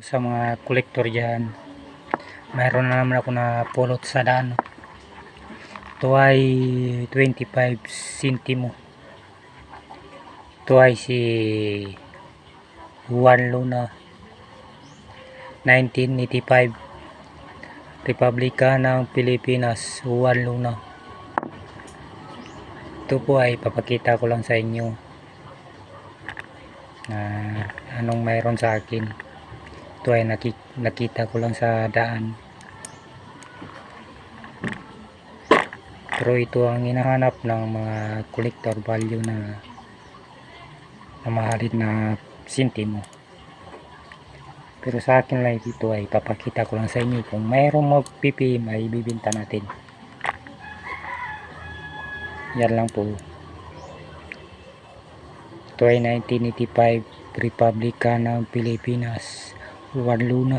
Sa mga kolektor dyan, mayroon na naman ako na pulot sa daan. Ito ay 25 centimo. Ito ay si Juan Luna, 1985, Republika ng Pilipinas. Juan Luna. Ito po ay papakita ko lang sa inyo na anong mayroon sa akin. Ito ay nakita ko lang sa daan, pero ito ang hinahanap ng mga collector value na mahalin na sintimo. Pero sa akin lang ito ay papakita ko lang sa inyo. Kung mayroong mag-PPM ay bibenta natin. Yan lang po. Ito ay 1985, Republika ng Pilipinas. Juan Luna.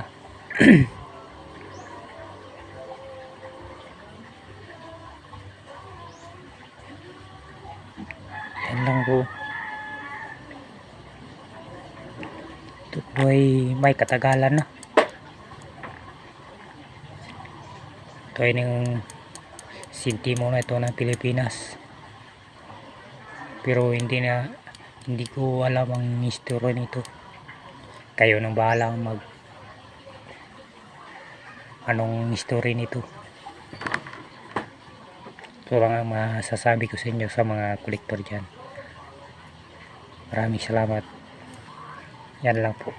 Yan lang po. Ito po ay may katagalan na. Ito ay ng sintimo na ito ng Pilipinas. Pero hindi ko alam ang history nito. Kayo nang bahala anong history nito. Ito lang ang masasabi ko sa inyo sa mga kolektor dyan. Maraming salamat. Yan lang po.